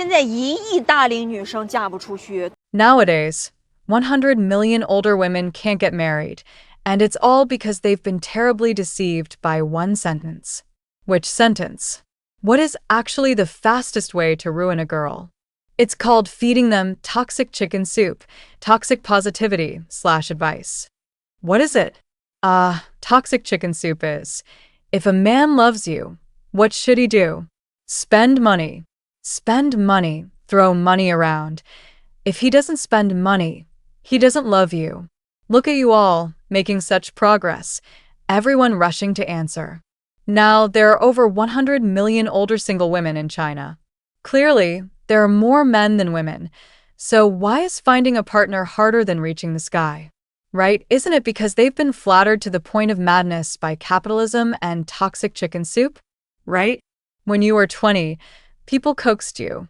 现在1亿大龄女生嫁不出去。 Nowadays, 100 million older women can't get married, and it's all because they've been terribly deceived by one sentence. Which sentence? What is actually the fastest way to ruin a girl? It's called feeding them toxic chicken soup, toxic positivity/advice. What is it? Toxic chicken soup is, if a man loves you, what should he do? Spend money. Spend money, throw money around. If he doesn't spend money, he doesn't love you. Look at you all, making such progress, everyone rushing to answer. Now, there are over 100 million older single women in China. Clearly, there are more men than women. So why is finding a partner harder than reaching the sky? Right? Isn't it because they've been flattered to the point of madness by capitalism and toxic chicken soup? Right? When you were 20, people coaxed you.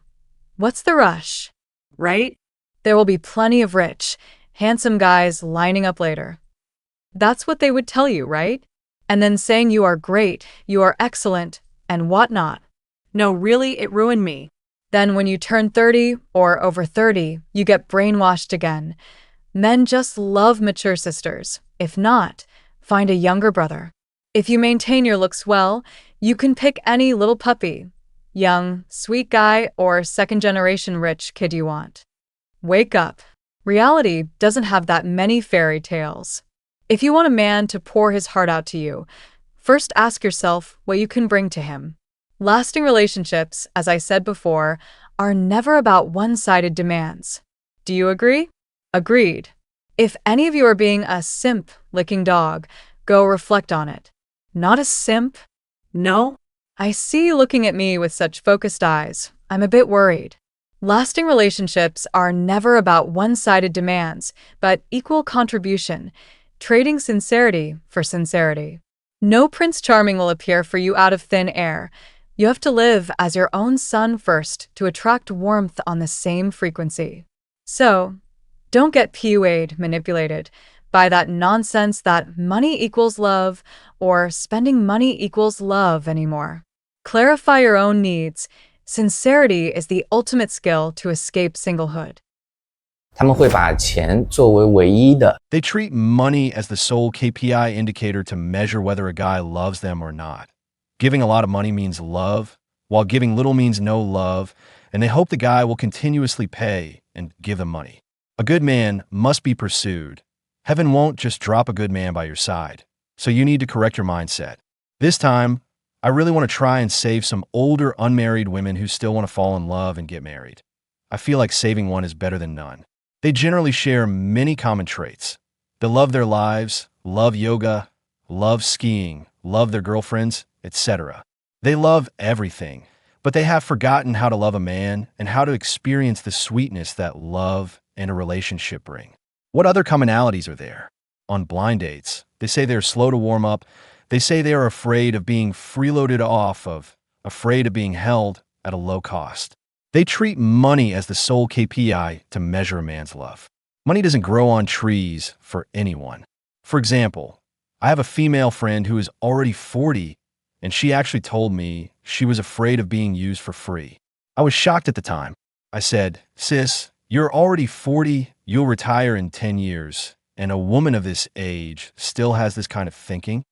What's the rush? Right? There will be plenty of rich, handsome guys lining up later. That's what they would tell you, right? And then saying you are great, you are excellent, and whatnot. No, really, it ruined me. Then when you turn 30 or over 30, you get brainwashed again. Men just love mature sisters. If not, find a younger brother. If you maintain your looks well, you can pick any little puppy, young, sweet guy, or second-generation rich kid you want. Wake up. Reality doesn't have that many fairy tales. If you want a man to pour his heart out to you, first ask yourself what you can bring to him. Lasting relationships, as I said before, are never about one-sided demands. Do you agree? Agreed. If any of you are being a simp-licking dog, go reflect on it. Not a simp? No? I see you looking at me with such focused eyes. I'm a bit worried. Lasting relationships are never about one-sided demands, but equal contribution, trading sincerity for sincerity. No Prince Charming will appear for you out of thin air. You have to live as your own sun first to attract warmth on the same frequency. So, don't get PUA'd, manipulated, by that nonsense that money equals love or spending money equals love anymore. Clarify your own needs. Sincerity is the ultimate skill to escape singlehood. 他们会把钱作为唯一的。 They treat money as the sole KPI indicator to measure whether a guy loves them or not. Giving a lot of money means love, while giving little means no love, and they hope the guy will continuously pay and give them money. A good man must be pursued. Heaven won't just drop a good man by your side, so you need to correct your mindset. This time, I really want to try and save some older unmarried women who still want to fall in love and get married. I feel like saving one is better than none. They generally share many common traits. They love their lives, love yoga, love skiing, love their girlfriends, etc. They love everything, but they have forgotten how to love a man and how to experience the sweetness that love and a relationship bring. What other commonalities are there? On blind dates, they say they're slow to warm up. They say they are afraid of being freeloaded off of, afraid of being held at a low cost. They treat money as the sole KPI to measure a man's love. Money doesn't grow on trees for anyone. For example, I have a female friend who is already 40, and she actually told me she was afraid of being used for free. I was shocked at the time. I said, "Sis, you're already 40, you'll retire in 10 years, and a woman of this age still has this kind of thinking?"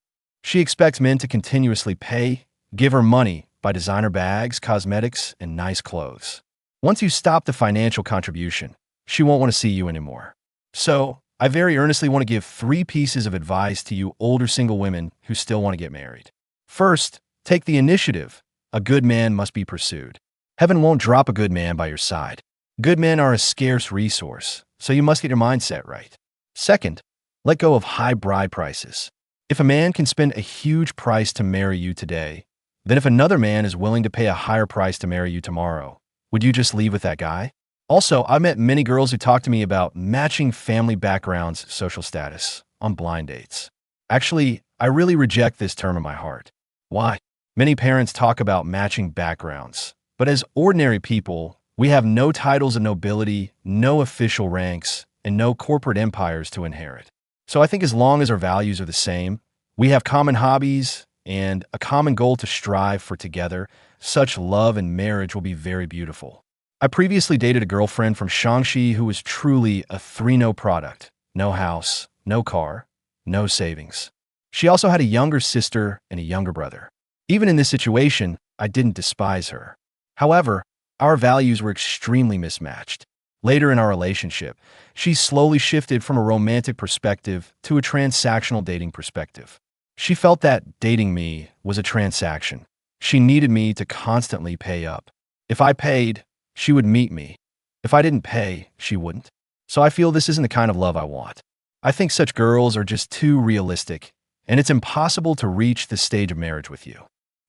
She expects men to continuously pay, give her money, buy designer bags, cosmetics, and nice clothes. Once you stop the financial contribution, she won't want to see you anymore. So, I very earnestly want to give 3 pieces of advice to you older single women who still want to get married. First, take the initiative. A good man must be pursued. Heaven won't drop a good man by your side. Good men are a scarce resource, so you must get your mindset right. Second, let go of high bride prices. If a man can spend a huge price to marry you today, then if another man is willing to pay a higher price to marry you tomorrow, would you just leave with that guy? Also, I met many girls who talked to me about matching family backgrounds, social status, on blind dates. Actually, I really reject this term in my heart. Why? Many parents talk about matching backgrounds, but as ordinary people, we have no titles of nobility, no official ranks, and no corporate empires to inherit. So I think as long as our values are the same, we have common hobbies, and a common goal to strive for together, such love and marriage will be very beautiful. I previously dated a girlfriend from Shaanxi who was truly a 3-no product. No house, no car, no savings. She also had a younger sister and a younger brother. Even in this situation, I didn't despise her. However, our values were extremely mismatched. Later in our relationship, she slowly shifted from a romantic perspective to a transactional dating perspective. She felt that dating me was a transaction. She needed me to constantly pay up. If I paid, she would meet me. If I didn't pay, she wouldn't. So I feel this isn't the kind of love I want. I think such girls are just too realistic, and it's impossible to reach this stage of marriage with you.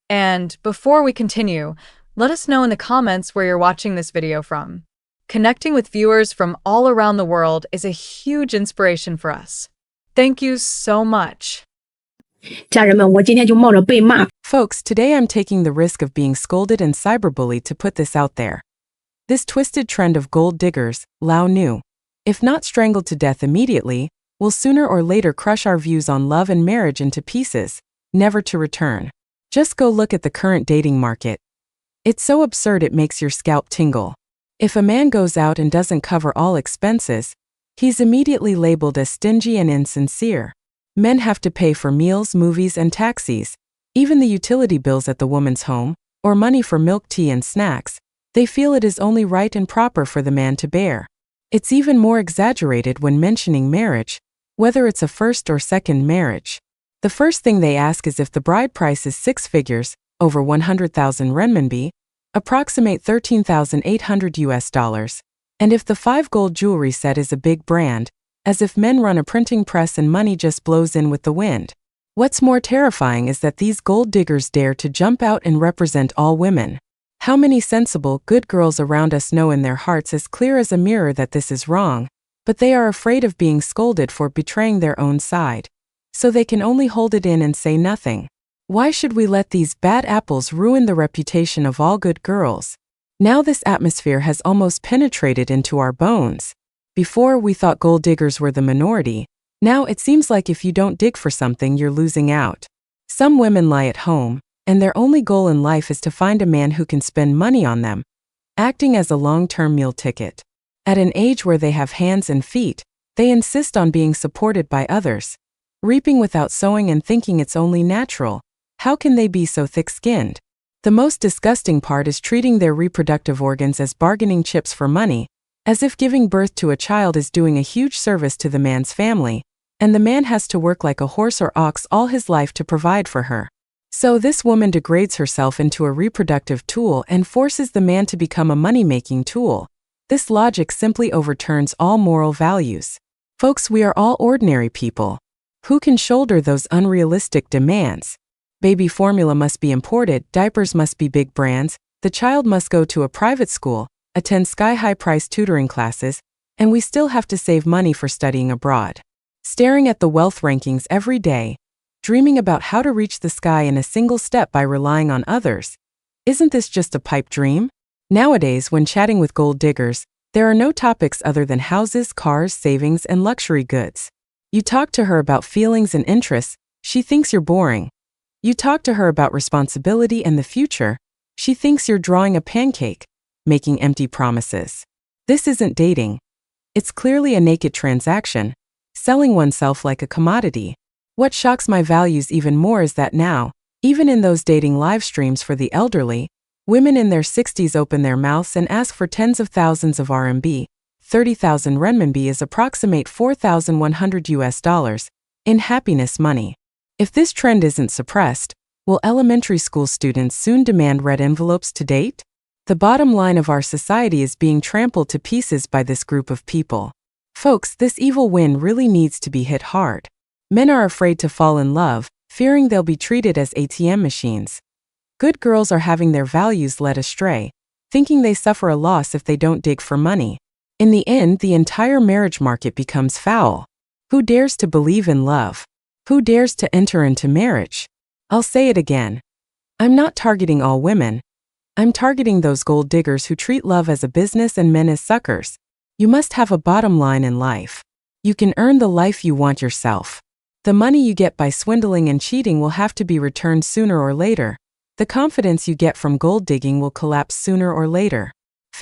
And before we continue, let us know in the comments where you're watching this video from. Connecting with viewers from all around the world is a huge inspiration for us. Thank you so much. 家人们，我今天就冒着被骂 Folks, today I'm taking the risk of being scolded and cyberbullied to put this out there. This twisted trend of gold diggers, Lao Nu, if not strangled to death immediately, will sooner or later crush our views on love and marriage into pieces, never to return. Just go look at the current dating market. It's so absurd it makes your scalp tingle. If a man goes out and doesn't cover all expenses, he's immediately labeled as stingy and insincere. Men have to pay for meals, movies, and taxis, even the utility bills at the woman's home, or money for milk, tea, and snacks. They feel it is only right and proper for the man to bear. It's even more exaggerated when mentioning marriage, whether it's a first or second marriage. The first thing they ask is if the bride price is 6 figures, over 100,000 renminbi, approximate 13,800 US dollars, and if the 5 gold jewelry set is a big brand, as if men run a printing press and money just blows in with the wind. What's more terrifying is that these gold diggers dare to jump out and represent all women. How many sensible, good girls around us know in their hearts as clear as a mirror that this is wrong, but they are afraid of being scolded for betraying their own side. So they can only hold it in and say nothing. Why should we let these bad apples ruin the reputation of all good girls? Now this atmosphere has almost penetrated into our bones. Before, we thought gold diggers were the minority. Now it seems like if you don't dig for something, you're losing out. Some women lie at home, and their only goal in life is to find a man who can spend money on them, acting as a long-term meal ticket. At an age where they have hands and feet, they insist on being supported by others, reaping without sowing and thinking it's only natural. How can they be so thick-skinned? The most disgusting part is treating their reproductive organs as bargaining chips for money, as if giving birth to a child is doing a huge service to the man's family, and the man has to work like a horse or ox all his life to provide for her. So this woman degrades herself into a reproductive tool and forces the man to become a money-making tool. This logic simply overturns all moral values. Folks, we are all ordinary people. Who can shoulder those unrealistic demands? Baby formula must be imported, diapers must be big brands, the child must go to a private school, attend sky-high price tutoring classes, and we still have to save money for studying abroad. Staring at the wealth rankings every day, dreaming about how to reach the sky in a single step by relying on others. Isn't this just a pipe dream? Nowadays, when chatting with gold diggers, there are no topics other than houses, cars, savings, and luxury goods. You talk to her about feelings and interests, she thinks you're boring. You talk to her about responsibility and the future, she thinks you're drawing a pancake, making empty promises. This isn't dating. It's clearly a naked transaction, selling oneself like a commodity. What shocks my values even more is that now, even in those dating live streams for the elderly, women in their 60s open their mouths and ask for tens of thousands of RMB. 30,000 renminbi is approximate 4,100 US dollars, in happiness money. If this trend isn't suppressed, will elementary school students soon demand red envelopes to date? The bottom line of our society is being trampled to pieces by this group of people. Folks, this evil wind really needs to be hit hard. Men are afraid to fall in love, fearing they'll be treated as ATM machines. Good girls are having their values led astray, thinking they suffer a loss if they don't dig for money. In the end, the entire marriage market becomes foul. Who dares to believe in love? Who dares to enter into marriage? I'll say it again. I'm not targeting all women. I'm targeting those gold diggers who treat love as a business and men as suckers. You must have a bottom line in life. You can earn the life you want yourself. The money you get by swindling and cheating will have to be returned sooner or later. The confidence you get from gold digging will collapse sooner or later.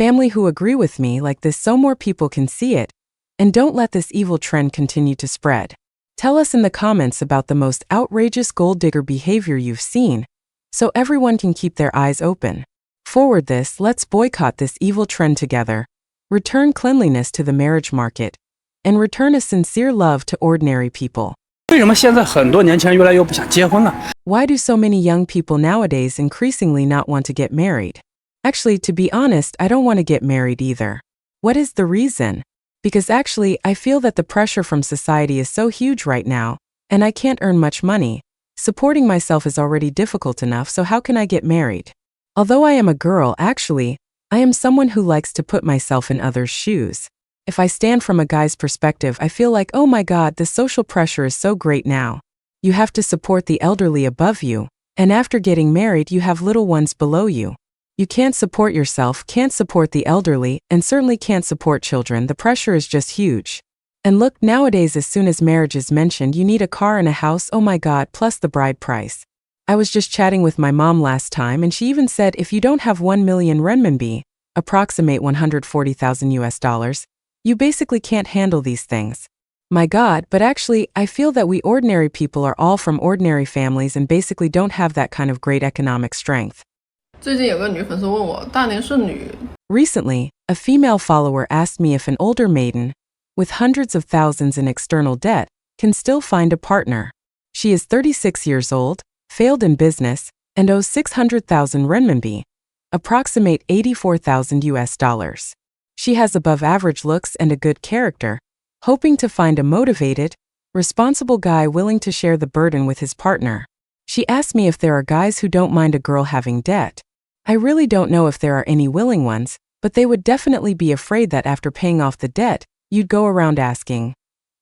family who agree with me like this so more people can see it, and don't let this evil trend continue to spread. Tell us in the comments about the most outrageous gold digger behavior you've seen, so everyone can keep their eyes open. Forward this, let's boycott this evil trend together, return cleanliness to the marriage market, and return a sincere love to ordinary people. 为什么现在很多年轻人越来越不想结婚了？ Why do so many young people nowadays increasingly not want to get married? Actually, to be honest, I don't want to get married either. What is the reason? Because actually, I feel that the pressure from society is so huge right now, and I can't earn much money. Supporting myself is already difficult enough, so how can I get married? Although I am a girl, actually, I am someone who likes to put myself in others' shoes. If I stand from a guy's perspective, I feel like, oh my god, the social pressure is so great now. You have to support the elderly above you, and after getting married, you have little ones below you. You can't support yourself, can't support the elderly, and certainly can't support children. The pressure is just huge. And look, nowadays, as soon as marriage is mentioned, you need a car and a house, oh my god, plus the bride price. I was just chatting with my mom last time, and she even said if you don't have 1 million renminbi, approximate 140,000 US dollars, you basically can't handle these things. My god, but actually, I feel that we ordinary people are all from ordinary families and basically don't have that kind of great economic strength. 最近有个女粉丝问我，大龄剩女 Recently, a female follower asked me if an older maiden, with hundreds of thousands in external debt, can still find a partner. She is 36 years old, failed in business, and owes 600,000 renminbi, approximate 84,000 US dollars. She has above average looks and a good character, hoping to find a motivated, responsible guy willing to share the burden with his partner. She asked me if there are guys who don't mind a girl having debt. I really don't know if there are any willing ones, but they would definitely be afraid that after paying off the debt, you'd go around asking,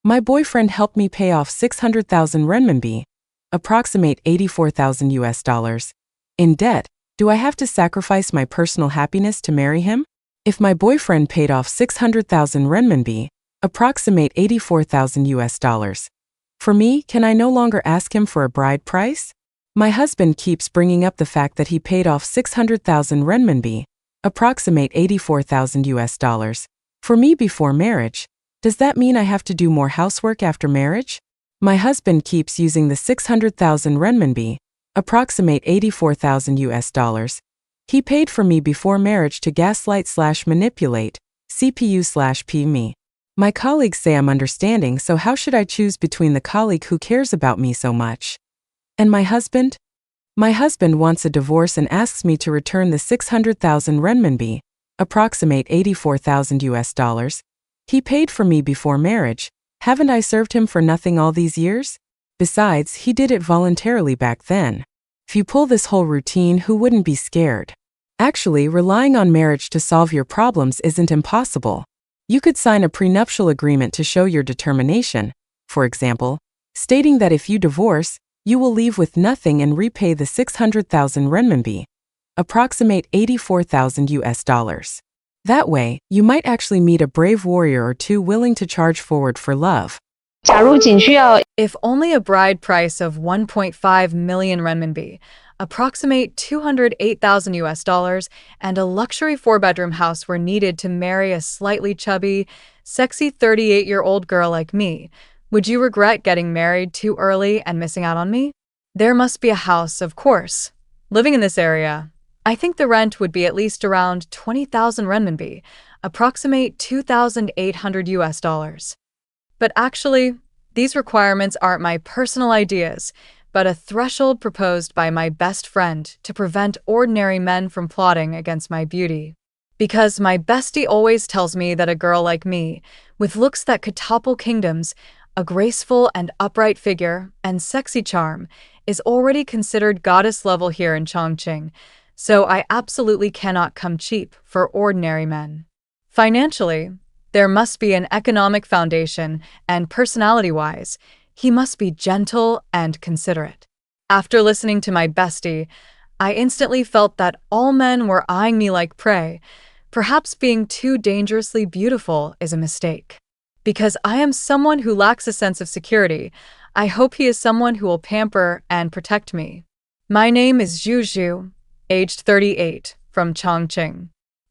my boyfriend helped me pay off 600,000 renminbi, approximate 84,000 US dollars, in debt. Do I have to sacrifice my personal happiness to marry him? If my boyfriend paid off 600,000 renminbi, approximate 84,000 US dollars, for me, can I no longer ask him for a bride price? My husband keeps bringing up the fact that he paid off 600,000 renminbi, approximate 84,000 US dollars, for me before marriage. Does that mean I have to do more housework after marriage? My husband keeps using the 600,000 renminbi, approximate 84,000 US dollars, he paid for me before marriage to gaslight/manipulate, CPU/P me. My colleagues say I'm understanding, so how should I choose between the colleague who cares about me so much and my husband? My husband wants a divorce and asks me to return the 600,000 renminbi, approximate 84,000 US dollars. He paid for me before marriage. Haven't I served him for nothing all these years? Besides, he did it voluntarily back then. If you pull this whole routine, who wouldn't be scared? Actually, relying on marriage to solve your problems isn't impossible. You could sign a prenuptial agreement to show your determination, for example, stating that if you divorce, you will leave with nothing and repay the 600,000 renminbi, approximate 84,000 US dollars. That way, you might actually meet a brave warrior or two willing to charge forward for love. If only a bride price of 1.5 million renminbi, approximate 208,000 US dollars, and a luxury 4-bedroom house were needed to marry a slightly chubby, sexy 38-year-old girl like me, would you regret getting married too early and missing out on me? There must be a house, of course. Living in this area, I think the rent would be at least around 20,000 renminbi, approximate 2,800 US dollars. But actually, these requirements aren't my personal ideas, but a threshold proposed by my best friend to prevent ordinary men from plotting against my beauty. Because my bestie always tells me that a girl like me, with looks that could topple kingdoms, a graceful and upright figure, and sexy charm, is already considered goddess level here in Chongqing, so I absolutely cannot come cheap for ordinary men. Financially, there must be an economic foundation, and personality-wise, he must be gentle and considerate. After listening to my bestie, I instantly felt that all men were eyeing me like prey. Perhaps being too dangerously beautiful is a mistake. Because I am someone who lacks a sense of security, I hope he is someone who will pamper and protect me. My name is Zhu Zhu, aged 38, from Chongqing.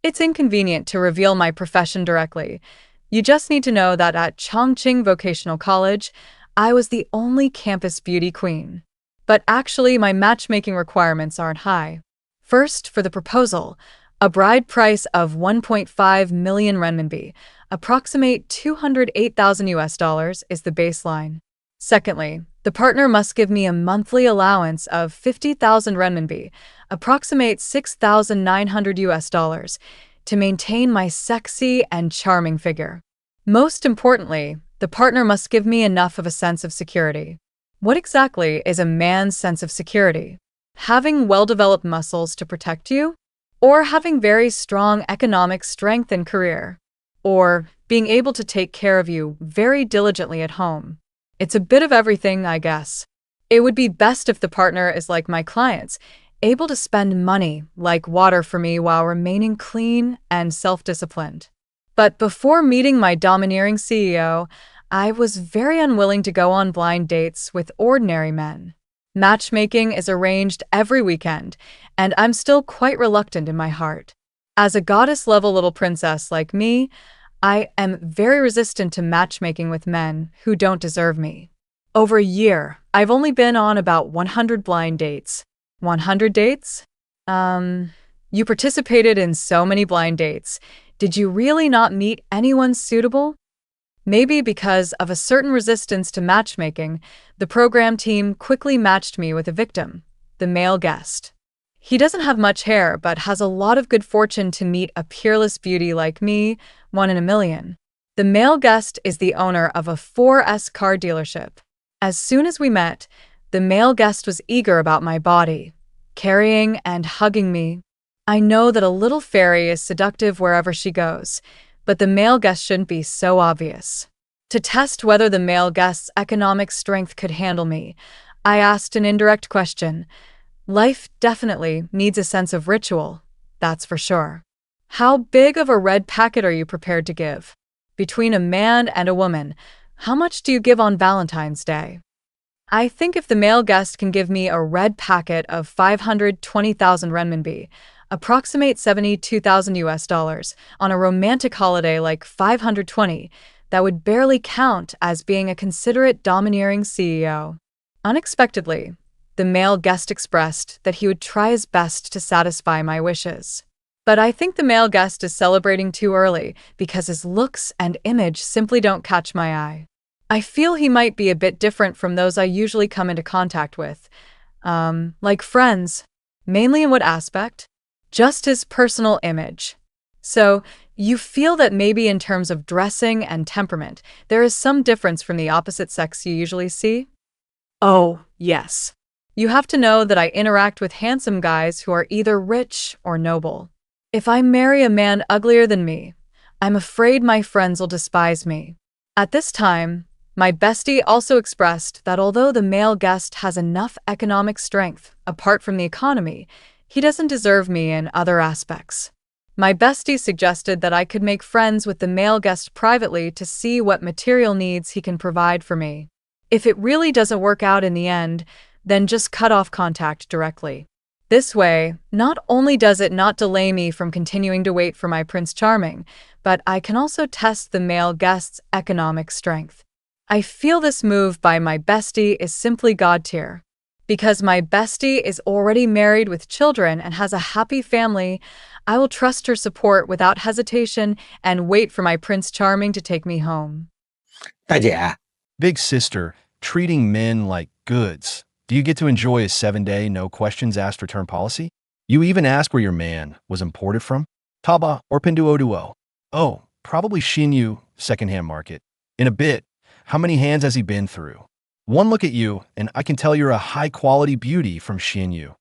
It's inconvenient to reveal my profession directly. You just need to know that at Chongqing Vocational College, I was the only campus beauty queen. But actually, my matchmaking requirements aren't high. First, for the proposal, a bride price of 1.5 million renminbi, approximate 208,000 US dollars, is the baseline. Secondly, the partner must give me a monthly allowance of 50,000 renminbi, approximate 6,900 US dollars, to maintain my sexy and charming figure. Most importantly, the partner must give me enough of a sense of security. What exactly is a man's sense of security? Having well-developed muscles to protect you? Or having very strong economic strength and career? Or being able to take care of you very diligently at home? It's a bit of everything, I guess. It would be best if the partner is like my clients, able to spend money like water for me while remaining clean and self-disciplined. But before meeting my domineering CEO, I was very unwilling to go on blind dates with ordinary men. Matchmaking is arranged every weekend, and I'm still quite reluctant in my heart. As a goddess-level little princess like me, I am very resistant to matchmaking with men who don't deserve me. Over a year, I've only been on about 100 blind dates. 100 dates? You participated in so many blind dates. Did you really not meet anyone suitable? Maybe because of a certain resistance to matchmaking, the program team quickly matched me with a victim, the male guest. He doesn't have much hair, but has a lot of good fortune to meet a peerless beauty like me, one in a million. The male guest is the owner of a 4S car dealership. As soon as we met, the male guest was eager about my body, carrying and hugging me. I know that a little fairy is seductive wherever she goes, but the male guest shouldn't be so obvious. To test whether the male guest's economic strength could handle me, I asked an indirect question. Life definitely needs a sense of ritual, that's for sure. How big of a red packet are you prepared to give? Between a man and a woman, how much do you give on Valentine's Day? I think if the male guest can give me a red packet of 520,000 renminbi, approximate 72,000 US dollars, on a romantic holiday like 520, that would barely count as being a considerate, domineering CEO. Unexpectedly, the male guest expressed that he would try his best to satisfy my wishes. But I think the male guest is celebrating too early because his looks and image simply don't catch my eye. I feel he might be a bit different from those I usually come into contact with. Like friends. Mainly in what aspect? Just his personal image. So, you feel that maybe in terms of dressing and temperament, there is some difference from the opposite sex you usually see? Oh, yes. You have to know that I interact with handsome guys who are either rich or noble. If I marry a man uglier than me, I'm afraid my friends will despise me. At this time, my bestie also expressed that although the male guest has enough economic strength, apart from the economy, he doesn't deserve me in other aspects. My bestie suggested that I could make friends with the male guest privately to see what material needs he can provide for me. If it really doesn't work out in the end, then just cut off contact directly. This way, not only does it not delay me from continuing to wait for my Prince Charming, but I can also test the male guest's economic strength. I feel this move by my bestie is simply God tier. Because my bestie is already married with children and has a happy family, I will trust her support without hesitation and wait for my Prince Charming to take me home. 大姐， Big sister, treating men like goods. Do you get to enjoy a 7-day, no questions asked return policy? You even ask where your man was imported from? Taba or Pinduoduo? Oh, probably Xinyu, secondhand market. In a bit, how many hands has he been through? One look at you, and I can tell you're a high-quality beauty from Xinyu.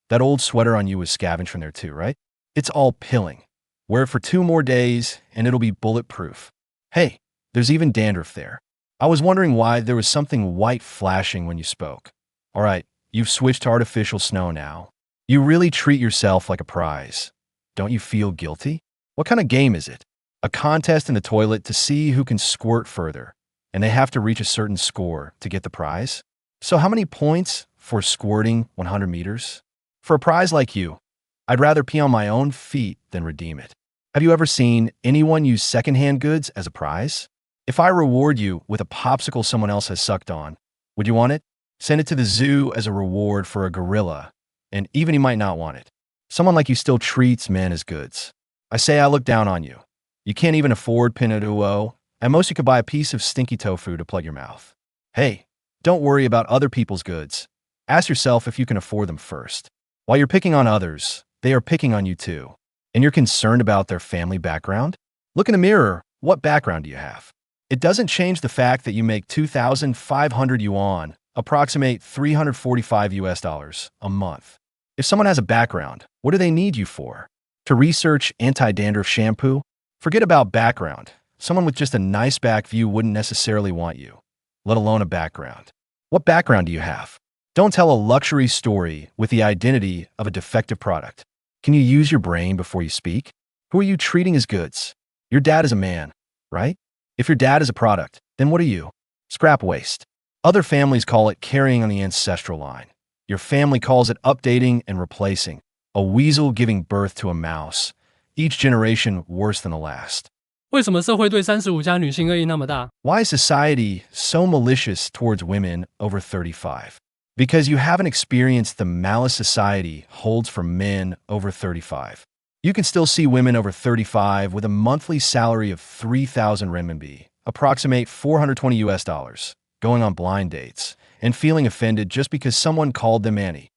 That old sweater on you was scavenged from there too, right? It's all pilling. Wear it for 2 more days, and it'll be bulletproof. Hey, there's even dandruff there. I was wondering why there was something white flashing when you spoke. All right, you've switched to artificial snow now. You really treat yourself like a prize. Don't you feel guilty? What kind of game is it? A contest in the toilet to see who can squirt further, and they have to reach a certain score to get the prize? So how many points for squirting 100 meters? For a prize like you, I'd rather pee on my own feet than redeem it. Have you ever seen anyone use secondhand goods as a prize? If I reward you with a popsicle someone else has sucked on, would you want it? Send it to the zoo as a reward for a gorilla, and even you might not want it. Someone like you still treats men as goods. I say I look down on you. You can't even afford pinot, at most you could buy a piece of stinky tofu to plug your mouth. Hey, don't worry about other people's goods. Ask yourself if you can afford them first. While you're picking on others, they are picking on you too. And you're concerned about their family background? Look in the mirror. What background do you have? It doesn't change the fact that you make 2,500 yuan, approximate $345 a month. If someone has a background, what do they need you for? To research anti-dandruff shampoo? Forget about background. Someone with just a nice back view wouldn't necessarily want you, let alone a background. What background do you have? Don't tell a luxury story with the identity of a defective product. Can you use your brain before you speak? Who are you treating as goods? Your dad is a man, right? If your dad is a product, then what are you? Scrap waste. Other families call it carrying on the ancestral line. Your family calls it updating and replacing. A weasel giving birth to a mouse. Each generation worse than the last. 为什么社会对35加女性恶意那么大？ Why is society so malicious towards women over 35? Because you haven't experienced the malice society holds for men over 35. You can still see women over 35 with a monthly salary of 3,000 renminbi, approximate $420, going on blind dates, and feeling offended just because someone called them Annie.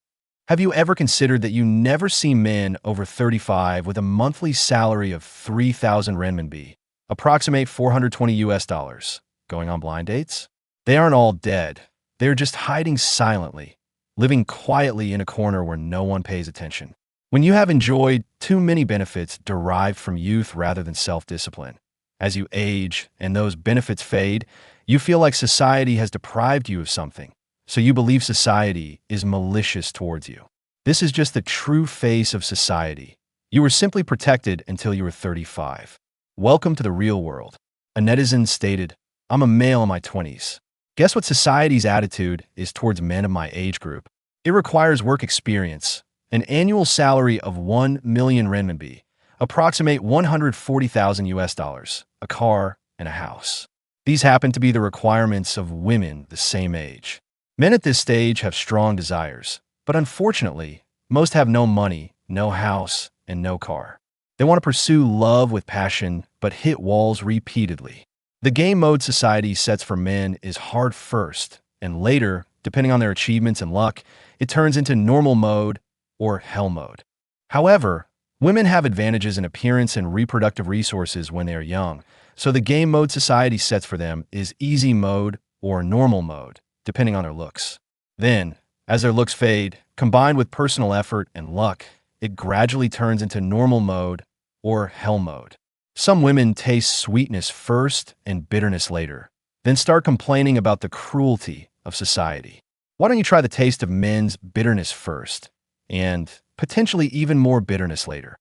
Have you ever considered that you never see men over 35 with a monthly salary of 3,000 renminbi, approximate $420, going on blind dates? They aren't all dead. They're just hiding silently, living quietly in a corner where no one pays attention. When you have enjoyed too many benefits derived from youth rather than self-discipline, as you age and those benefits fade, you feel like society has deprived you of something, so you believe society is malicious towards you. This is just the true face of society. You were simply protected until you were 35. Welcome to the real world. A netizen stated, I'm a male in my 20s. Guess what society's attitude is towards men of my age group? It requires work experience, an annual salary of 1 million renminbi, approximate $140,000, a car, and a house. These happen to be the requirements of women the same age. Men at this stage have strong desires, but unfortunately, most have no money, no house, and no car. They want to pursue love with passion, but hit walls repeatedly. The game mode society sets for men is hard first, and later, depending on their achievements and luck, it turns into normal mode or hell mode. However, women have advantages in appearance and reproductive resources when they are young, so the game mode society sets for them is easy mode or normal mode, depending on their looks. Then, as their looks fade, combined with personal effort and luck, it gradually turns into normal mode or hell mode. Some women taste sweetness first and bitterness later, then start complaining about the cruelty of society. Why don't you try the taste of men's bitterness first, and potentially even more bitterness later?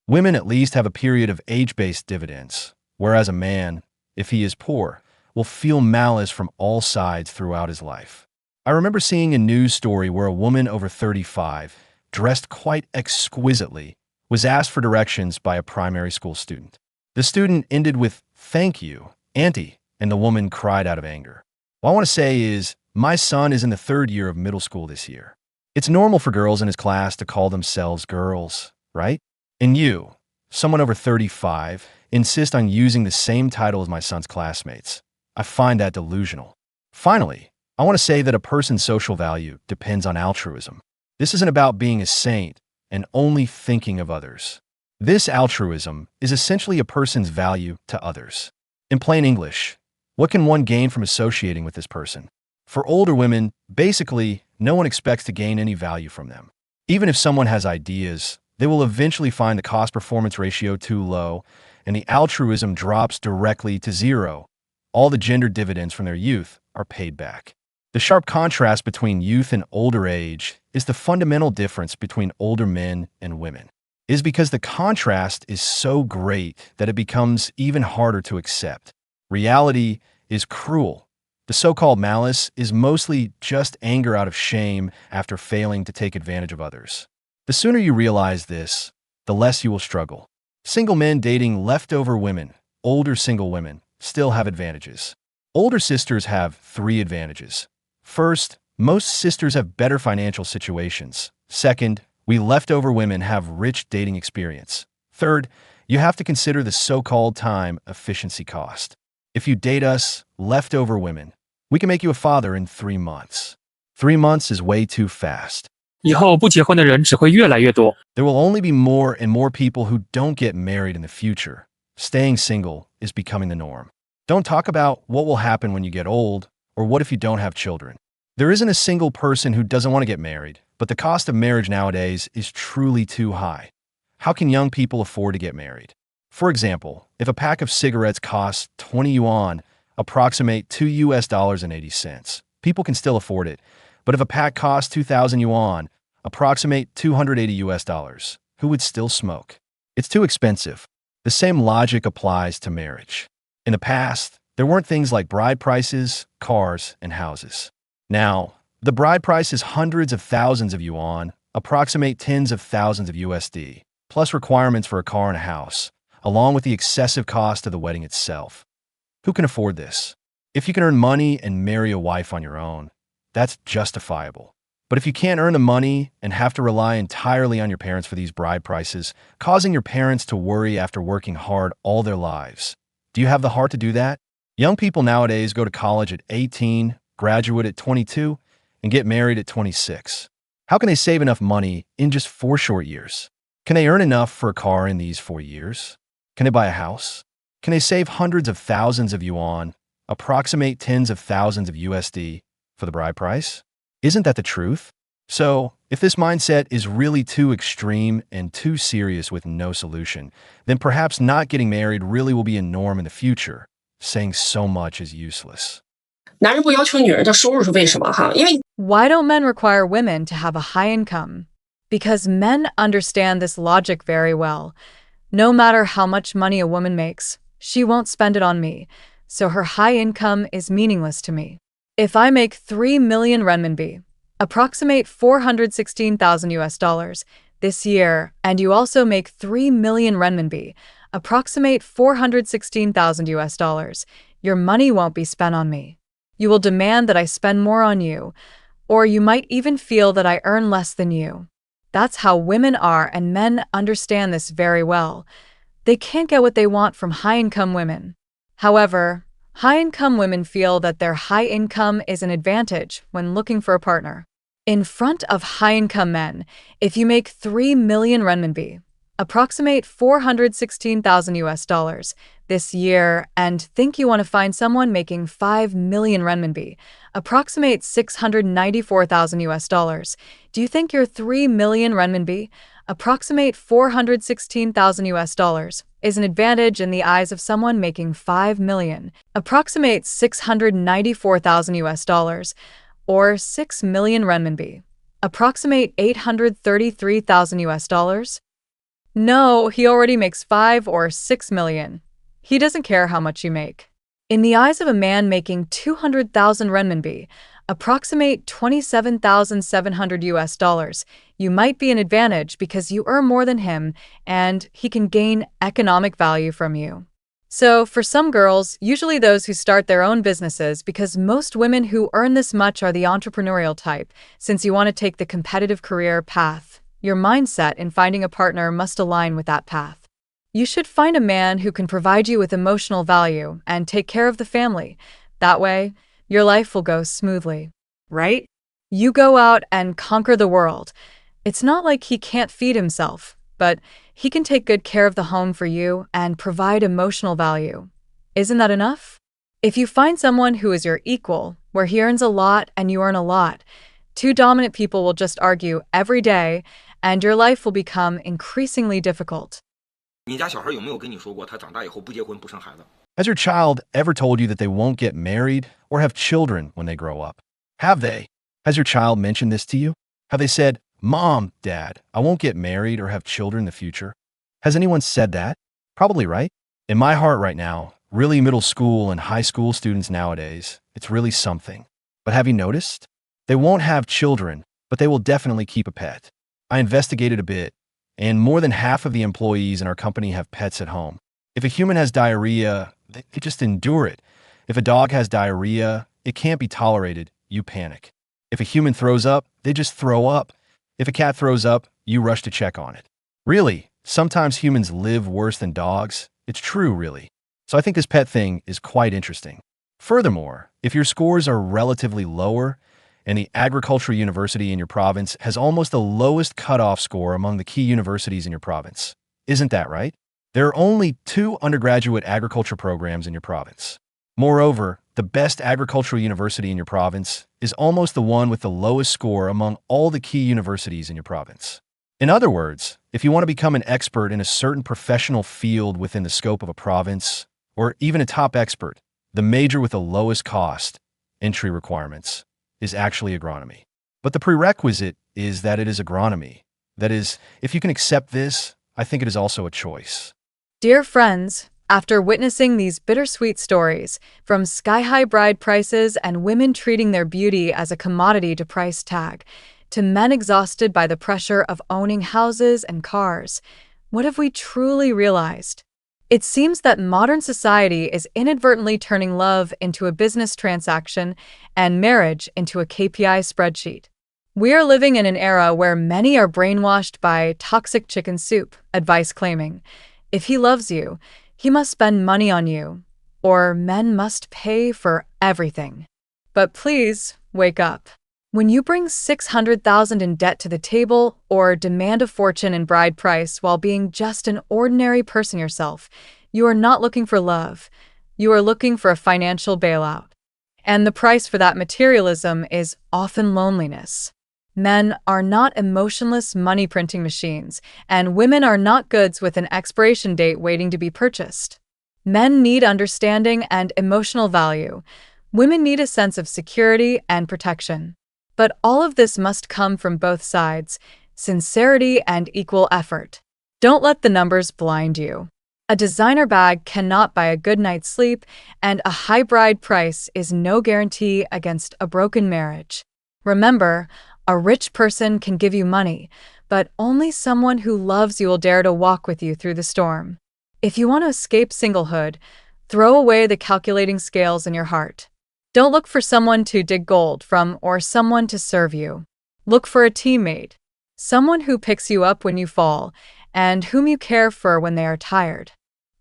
Women at least have a period of age-based dividends, whereas a man, if he is poor, will feel malice from all sides throughout his life. I remember seeing a news story where a woman over 35, dressed quite exquisitely, was asked for directions by a primary school student. The student ended with, "Thank you, Auntie," and the woman cried out of anger. What I want to say is, my son is in the 3rd year of middle school this year. It's normal for girls in his class to call themselves girls, right? And you, someone over 35, insist on using the same title as my son's classmates. I find that delusional. Finally, I want to say that a person's social value depends on altruism. This isn't about being a saint and only thinking of others. This altruism is essentially a person's value to others. In plain English, what can one gain from associating with this person? For older women, basically, no one expects to gain any value from them. Even if someone has ideas, they will eventually find the cost-performance ratio too low, and the altruism drops directly to zero. All the gender dividends from their youth are paid back. The sharp contrast between youth and older age is the fundamental difference between older men and women. It is because the contrast is so great that it becomes even harder to accept. Reality is cruel. The so-called malice is mostly just anger out of shame after failing to take advantage of others. The sooner you realize this, the less you will struggle. Single men dating leftover women, older single women, still have advantages. Older sisters have 3 advantages. First, most sisters have better financial situations. Second, we leftover women have rich dating experience. Third, you have to consider the so-called time efficiency cost. If you date us, leftover women, we can make you a father in 3 months. 3 months is way too fast. 以后不结婚的人只会越来越多。 There will only be more and more people who don't get married in the future. Staying single is becoming the norm. Don't talk about what will happen when you get old, or what if you don't have children. There isn't a single person who doesn't want to get married, but the cost of marriage nowadays is truly too high. How can young people afford to get married? For example, if a pack of cigarettes costs 20 yuan, approximate $2.80, people can still afford it. But if a pack costs 2,000 yuan, approximate $280, who would still smoke? It's too expensive. The same logic applies to marriage. In the past, there weren't things like bride prices, cars, and houses. Now, the bride price is hundreds of thousands of yuan, approximate tens of thousands of USD, plus requirements for a car and a house, along with the excessive cost of the wedding itself. Who can afford this? If you can earn money and marry a wife on your own, that's justifiable. But if you can't earn the money and have to rely entirely on your parents for these bride prices, causing your parents to worry after working hard all their lives, do you have the heart to do that? Young people nowadays go to college at 18, graduate at 22, and get married at 26. How can they save enough money in just 4 short years? Can they earn enough for a car in these 4 years? Can they buy a house? Can they save hundreds of thousands of yuan, approximate tens of thousands of USD, for the bride price? Isn't that the truth? So, if this mindset is really too extreme and too serious with no solution, then perhaps not getting married really will be a norm in the future. Saying so much is useless. 男人不要求女人的收入是为什么哈？因为 Why don't men require women to have a high income? Because men understand this logic very well. No matter how much money a woman makes, she won't spend it on me, so her high income is meaningless to me. If I make 3 million renminbi, approximate 416,000 US dollars, this year, and you also make 3 million renminbi, approximate 416,000 US dollars, your money won't be spent on me. You will demand that I spend more on you, or you might even feel that I earn less than you. That's how women are, and men understand this very well. They can't get what they want from high-income women. However, high-income women feel that their high income is an advantage when looking for a partner. In front of high-income men, if you make 3 million renminbi, approximate 416,000 US dollars, this year, and think you want to find someone making 5 million renminbi, approximate 694,000 US dollars, do you think your 3 million renminbi, approximate 416,000 US dollars, is an advantage in the eyes of someone making 5 million, approximate 694,000 US dollars, or 6 million renminbi, approximate 833,000 US dollars? No, he already makes 5 or 6 million. He doesn't care how much you make. In the eyes of a man making 200,000 renminbi, approximate 27,700 US dollars, you might be an advantage because you earn more than him and he can gain economic value from you. So, for some girls, usually those who start their own businesses, because most women who earn this much are the entrepreneurial type, since you want to take the competitive career path, your mindset in finding a partner must align with that path. You should find a man who can provide you with emotional value and take care of the family. That way, your life will go smoothly, right? You go out and conquer the world. It's not like he can't feed himself, but he can take good care of the home for you and provide emotional value. Isn't that enough? If you find someone who is your equal, where he earns a lot and you earn a lot, 2 dominant people will just argue every day, and your life will become increasingly difficult. 你家小孩有没有跟你说过他长大以后不结婚不生孩子？ Has your child ever told you that they won't get married or have children when they grow up? Have they? Has your child mentioned this to you? Have they said, Mom, Dad, I won't get married or have children in the future? Has anyone said that? Probably, right? In my heart right now, really middle school and high school students nowadays, it's really something. But have you noticed? They won't have children, but they will definitely keep a pet. I investigated a bit. And more than half of the employees in our company have pets at home. If a human has diarrhea, they just endure it. If a dog has diarrhea, it can't be tolerated, you panic. If a human throws up, they just throw up. If a cat throws up, you rush to check on it. Really, sometimes humans live worse than dogs. It's true, really. So I think this pet thing is quite interesting. Furthermore, if your scores are relatively lower, and the agricultural university in your province has almost the lowest cutoff score among the key universities in your province. Isn't that right? There are only 2 undergraduate agriculture programs in your province. Moreover, the best agricultural university in your province is almost the one with the lowest score among all the key universities in your province. In other words, if you want to become an expert in a certain professional field within the scope of a province, or even a top expert, the major with the lowest cost, entry requirements, is actually agronomy. But the prerequisite is that it is agronomy. That is, if you can accept this, I think it is also a choice. Dear friends, after witnessing these bittersweet stories, from sky-high bride prices and women treating their beauty as a commodity to price tag, to men exhausted by the pressure of owning houses and cars, what have we truly realized? It seems that modern society is inadvertently turning love into a business transaction and marriage into a KPI spreadsheet. We are living in an era where many are brainwashed by toxic chicken soup advice claiming, if he loves you, he must spend money on you, or men must pay for everything. But please, wake up. When you bring $600,000 in debt to the table or demand a fortune in bride price while being just an ordinary person yourself, you are not looking for love. You are looking for a financial bailout. And the price for that materialism is often loneliness. Men are not emotionless money-printing machines, and women are not goods with an expiration date waiting to be purchased. Men need understanding and emotional value. Women need a sense of security and protection. But all of this must come from both sides, sincerity and equal effort. Don't let the numbers blind you. A designer bag cannot buy a good night's sleep, and a high bride price is no guarantee against a broken marriage. Remember, a rich person can give you money, but only someone who loves you will dare to walk with you through the storm. If you want to escape singlehood, throw away the calculating scales in your heart. Don't look for someone to dig gold from or someone to serve you. Look for a teammate, someone who picks you up when you fall and whom you care for when they are tired.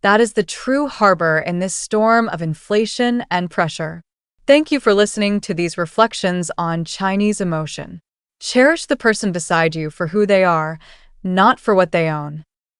That is the true harbor in this storm of inflation and pressure. Thank you for listening to these reflections on Chinese emotion. Cherish the person beside you for who they are, not for what they own.